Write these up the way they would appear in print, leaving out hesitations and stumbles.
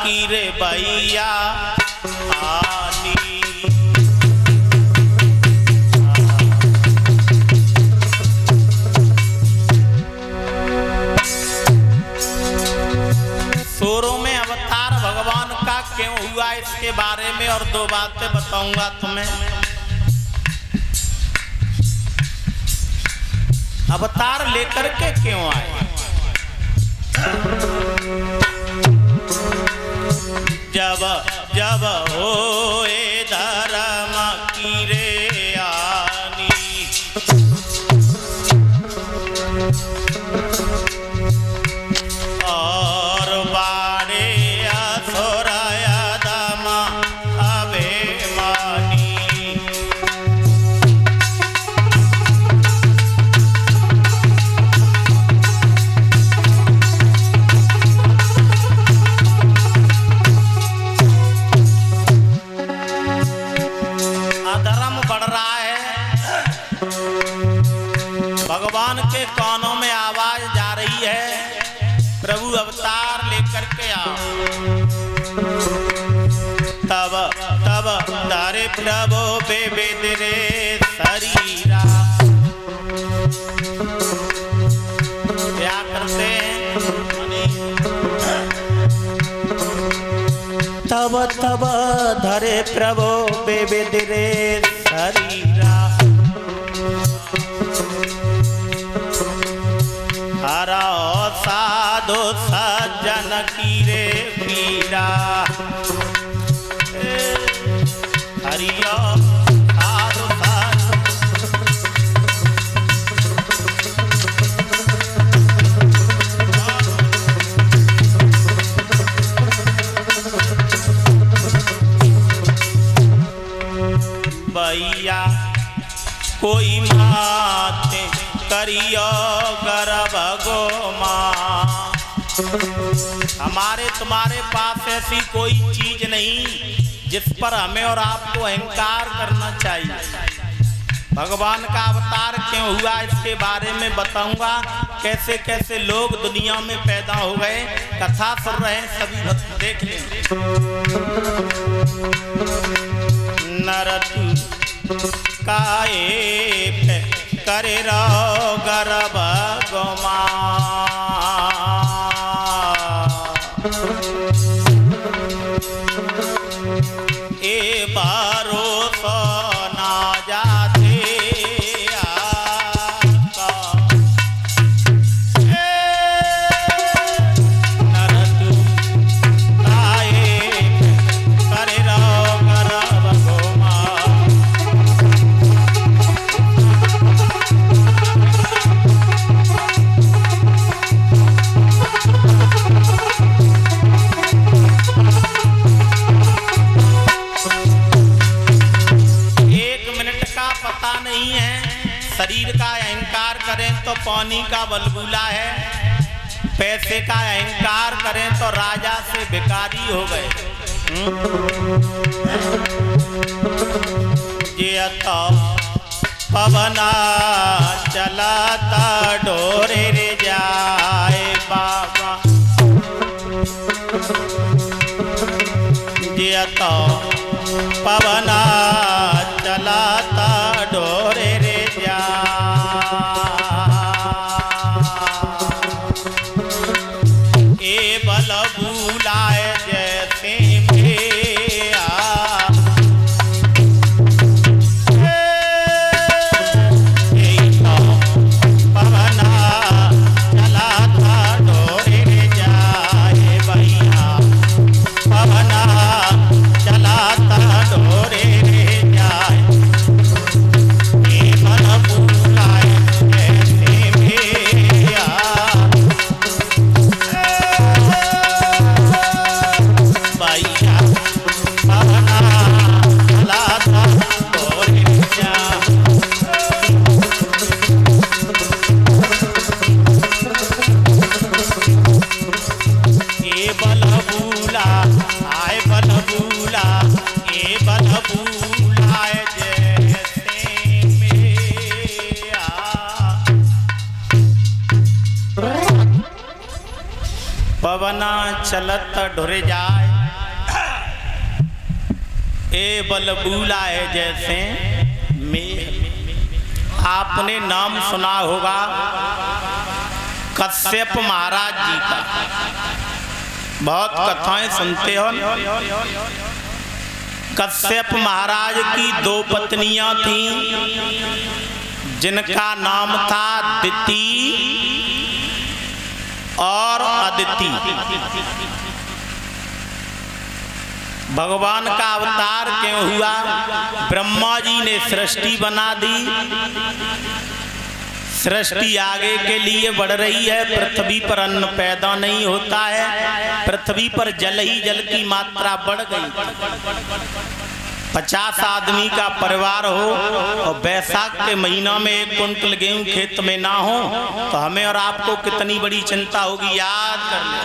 की रे भैया आनी। सूरों में अवतार भगवान का क्यों हुआ इसके बारे में और दो बातें बताऊंगा तुम्हें। अवतार लेकर के क्यों आए। जब जब होए धर्म की रे आनी, और बाड़े असुर अधम अभिमानी। अधर्म बढ़ रहा है। भगवान के कानों में आवाज जा रही है, प्रभु अवतार लेकर के आओ। तब तब तारे प्रभु बेबेद रे शरीरा। क्या करते हैं। तब तब धरे प्रभु बेबेद रे शरीरा। हरा साधु सज्जन की रे पीरा। हरिया साधु भैया कोई माते करियो गर्भ गो माँ। हमारे तुम्हारे पास ऐसी कोई चीज नहीं जिस पर हमें और आपको अहंकार करना चाहिए। भगवान का अवतार क्यों हुआ इसके बारे में बताऊंगा। कैसे कैसे लोग दुनिया में पैदा हो गए, कथा सुन रहे हैं सभी भक्त देख लें। नरतु काए करे रहो गर्भ गोमा। ए भरोसा ना जाते आका। नरतु काए करे रहो गर्भ गोमा। शरीर का अहंकार करें तो पानी का बलबूला है, पैसे का अहंकार करें तो राजा से भिखारी हो गए। ये तो पवना चलाता डोरे रे जाए बाबा। ये तो पवना चलाता डोरे रे जा। ए बल बुलाए जैसे मेरा। पवना चलाता डोरे रे जाए भैया। पवना चलाता डोरे रे जाए। पवना चलत ढुर जाए ए बलबूला है जैसे मेघ। आपने नाम सुना होगा कश्यप महाराज जी का, बहुत कथाएं सुनते हो। कश्यप महाराज की 2 पत्नियां थीं जिनका नाम था दिति और अदिति। भगवान का अवतार क्यों हुआ? ब्रह्मा जी ने सृष्टि बना दी, सृष्टि आगे के लिए बढ़ रही है, पृथ्वी पर अन्न पैदा नहीं होता है, पृथ्वी पर जल ही जल की मात्रा बढ़ गई। 50 आदमी का परिवार हो और बैसाख के महीना में 1 कुंटल गेहूं खेत में ना हो तो हमें और आपको कितनी बड़ी चिंता होगी, याद कर ले।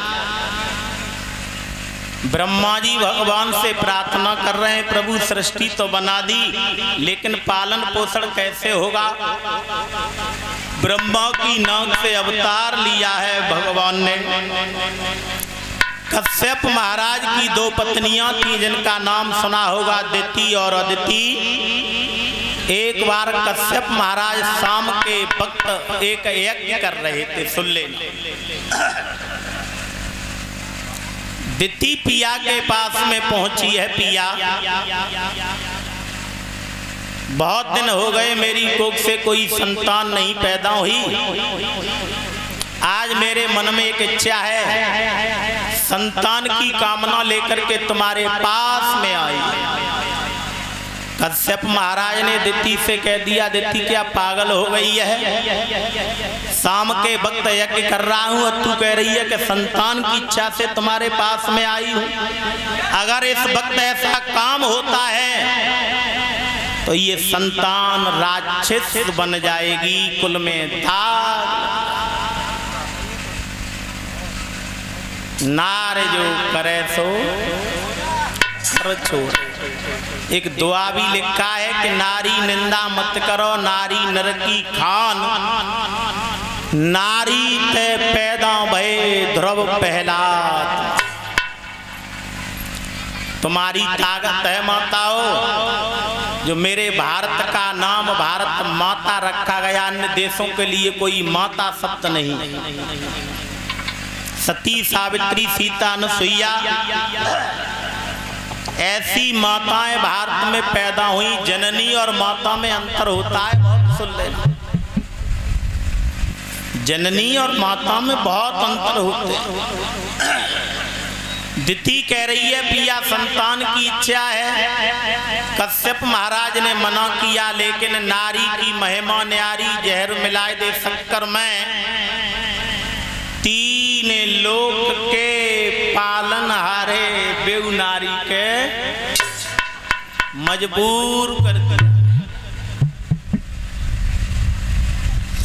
ब्रह्मा जी भगवान से प्रार्थना कर रहे हैं, प्रभु सृष्टि तो बना दी लेकिन पालन पोषण कैसे होगा? ब्रह्मा की नाक से अवतार लिया है भगवान ने। कश्यप महाराज की 2 पत्नियां थी जिनका नाम सुना होगा दिति और अदिति। एक बार कश्यप महाराज शाम के वक्त एक यज्ञ कर रहे थे, सुन लेना। दिति पिया के पास में पहुंची है। पिया, बहुत दिन हो गए मेरी कोख से कोई संतान नहीं पैदा हुई, आज मेरे मन में एक इच्छा है, संतान की कामना लेकर के तुम्हारे पास में आई। कश्यप महाराज ने दिति से कह दिया, दिति क्या पागल हो गई है? शाम के वक्त यज्ञ कर रहा हूं और तू कह रही है कि संतान की इच्छा से तुम्हारे पास में आई हूं। अगर इस वक्त ऐसा काम होता है तो ये संतान राक्षस बन जाएगी, कुल में दाग। नार जो करे सो छोड़। एक दुआ भी लिखा है कि नारी निंदा मत करो, नारी नर की खान, नारी ते पैदा भय ध्रुव पहलाद। तुम्हारी ताकत है माताओं, जो मेरे भारत का नाम भारत माता रखा गया, अन्य देशों के लिए कोई माता शब्द नहीं। सती, सावित्री, सीता, अनुसुईया ऐसी माताएं भारत में पैदा हुई। जननी और माता में अंतर होता है, बहुत सुन लेना। जननी और माता में बहुत अंतर होते हैं। दिति कह रही है पिया संतान की इच्छा है। कश्यप महाराज ने मना किया, लेकिन नारी की महिमा न्यारी, जहर मिलाए दे शक्कर में 3 लोक के पालन हारे बेउ नारी के मजबूर कर दिया।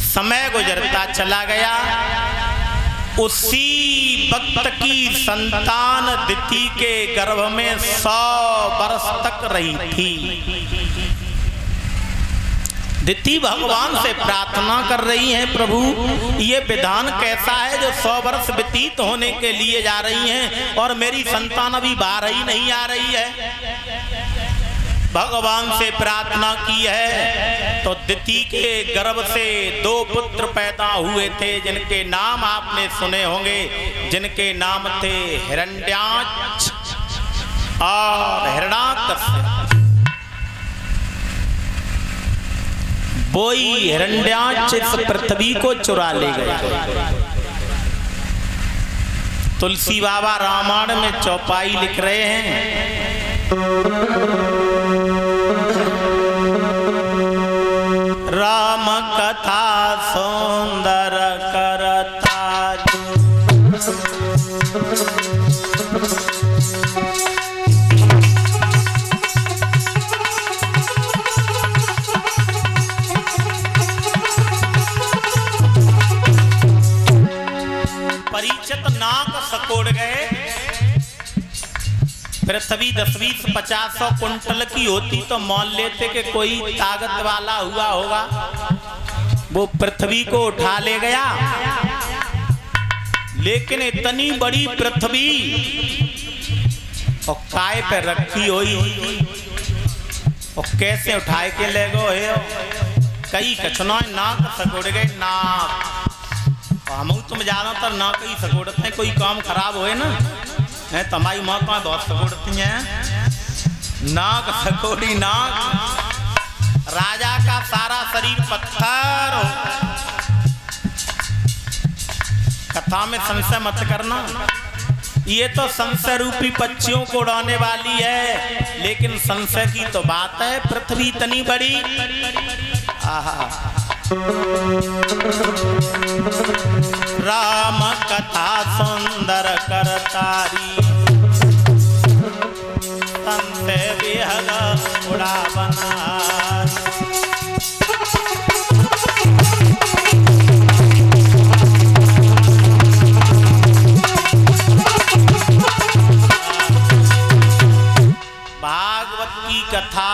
समय गुजरता चला गया। उसी वक्त की संतान दिति के गर्भ में 100 वर्ष तक रही थी। दिति भगवान से प्रार्थना कर रही हैं, प्रभु ये विधान कैसा है जो 100 वर्ष व्यतीत होने के लिए जा रही हैं और मेरी संतान अभी बाहर ही नहीं आ रही है। भगवान से प्रार्थना की है तो दिति के गर्भ से 2 पुत्र पैदा हुए थे जिनके नाम आपने सुने होंगे, जिनके नाम थे हिरण्याक्ष और हिरण्याकश्यप। वही हिरण्याक्ष इस पृथ्वी को चुरा ले गए। तुलसी बाबा रामायण में चौपाई लिख रहे हैं, राम कथा सुंदर करता परिचित नाक सकोड़ गए। पृथ्वी 10-20-50 कुंटल की होती तो मान लेते कि कोई ताकत वाला हुआ होगा, वो पृथ्वी को उठा ले गया। लेकिन इतनी बड़ी पृथ्वी और काय पे रखी हुई और कैसे उठाए के ले गो है कई कछुना नाक सकोड़ गए नाक। हम तुम ज़्यादातर नाक ही सकोड़ते हैं, कोई काम खराब होए ना है तुम्हारी माँ का बहुत सकोड़ती हैं नाक सकोड़ी नाक। राजा का सारा शरीर पत्थर हो। कथा में संशय मत करना, ये तो संशय रूपी पक्षियों को उड़ाने वाली है, लेकिन संशय की तो बात है पृथ्वी इतनी बड़ी। आहा राम कथा सुंदर करतारी संशय विहग उड़ावना। भागवत की कथा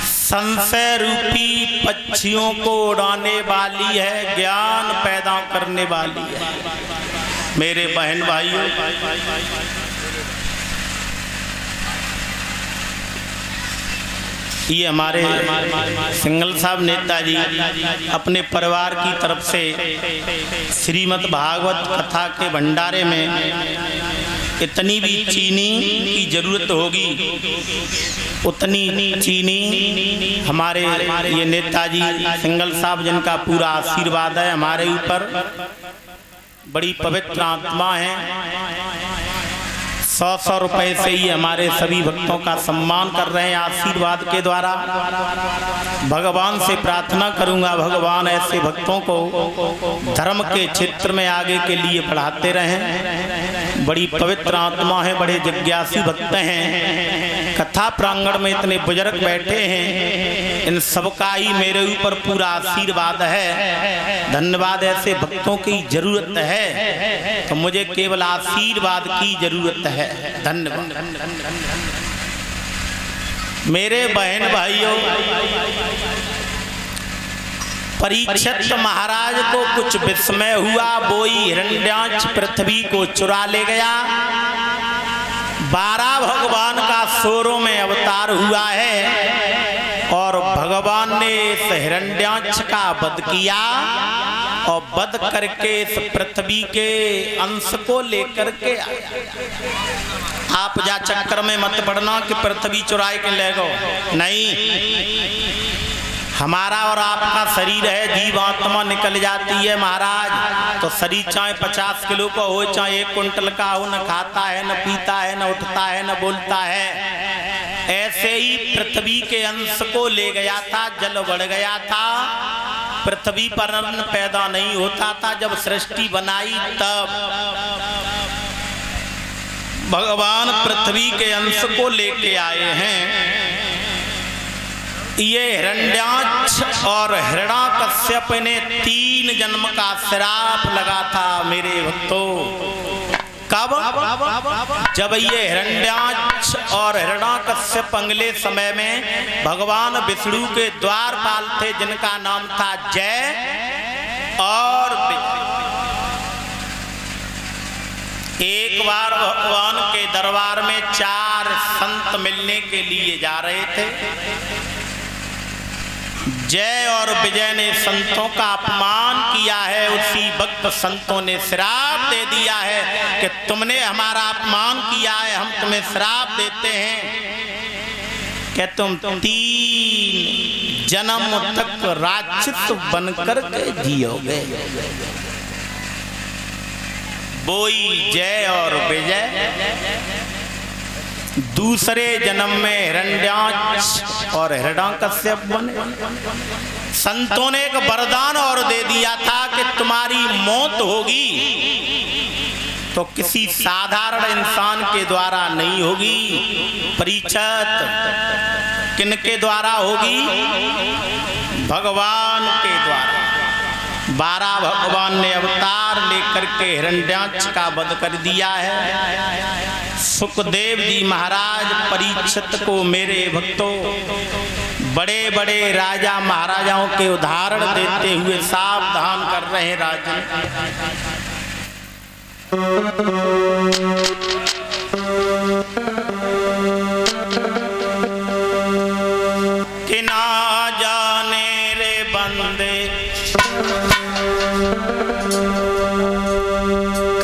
संशय रूपी पक्षियों को उड़ाने वाली है, ज्ञान पैदा करने वाली है। मेरे बहन भाइयों, ये हमारे सिंगल साहब नेताजी अपने परिवार की तरफ से श्रीमद् भागवत कथा के भंडारे में इतनी भी चीनी की जरूरत होगी उतनी चीनी हमारे ये नेताजी सिंगल साहब जिनका पूरा आशीर्वाद है हमारे ऊपर, बड़ी पवित्र आत्मा है। 100-100 रुपए से ही हमारे सभी भक्तों का सम्मान कर रहे हैं आशीर्वाद के द्वारा। भगवान से प्रार्थना करूंगा भगवान ऐसे भक्तों को धर्म के क्षेत्र में आगे के लिए बढ़ाते रहें। बड़ी पवित्र आत्मा है, बड़े जिज्ञासु भक्त हैं। कथा प्रांगण में इतने बुजुर्ग बैठे हैं, इन सबका ही मेरे ऊपर पूरा आशीर्वाद है। धन्यवाद, ऐसे भक्तों की जरूरत है तो मुझे केवल आशीर्वाद की जरूरत है। धन्यवाद। मेरे बहन भाइयों, परीक्षित महाराज को कुछ विस्मय हुआ, वो ही हिरण्याक्ष पृथ्वी को चुरा ले गया। 12 भगवान का सोरों में अवतार हुआ है और भगवान ने इस हिरण्याक्ष का वध किया और वध करके इस पृथ्वी के अंश को लेकर के आप जा चक्कर में मत पड़ना कि पृथ्वी चुराए के ले गो, नहीं। हमारा और आपका शरीर है, जीवात्मा निकल जाती है महाराज, तो शरीर चाहे 50 किलो का हो चाहे 1 कुंटल का हो, न खाता है न पीता है न उठता है न बोलता है। ऐसे ही पृथ्वी के अंश को ले गया था, जल बढ़ गया था, पृथ्वी पर अन्न पैदा नहीं होता था। जब सृष्टि बनाई तब भगवान पृथ्वी के अंश को लेके आए हैं। ये हिरण्याक्ष और हिरण्याकश्यप ने 3 जन्म का श्राप लगा था मेरे भक्तों। कब? जब ये हिरण्याक्ष और हिरण्याकश्यप अगले समय में भगवान विष्णु के द्वारपाल थे, जिनका नाम था जय और एक बार भगवान के दरबार में 4 संत मिलने के लिए जा रहे थे। जय और विजय ने संतों का अपमान किया है। उसी वक्त संतों ने श्राप दे दिया है कि तुमने हमारा अपमान किया है, हम तुम्हें श्राप देते हैं कि तुम 3 जन्म तक राक्षस बनकर के जियोगे। बोई जय और विजय दूसरे जन्म में हिरण्याक्ष और हिरण्याकश्यप बने। संतों ने एक वरदान और दे दिया था कि तुम्हारी मौत होगी तो किसी साधारण इंसान के द्वारा नहीं होगी। परीक्षित किनके द्वारा होगी? भगवान के द्वारा। 12 भगवान ने अवतार लेकर के हिरण्याक्ष का वध कर दिया है। सुखदेव जी महाराज परीक्षित को मेरे भक्तों बड़े बड़े राजा महाराजाओं के उदाहरण देते हुए सावधान कर रहे हैं। राजन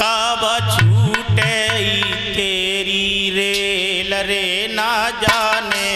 कब छूटे तेरी रेल रे ना जाने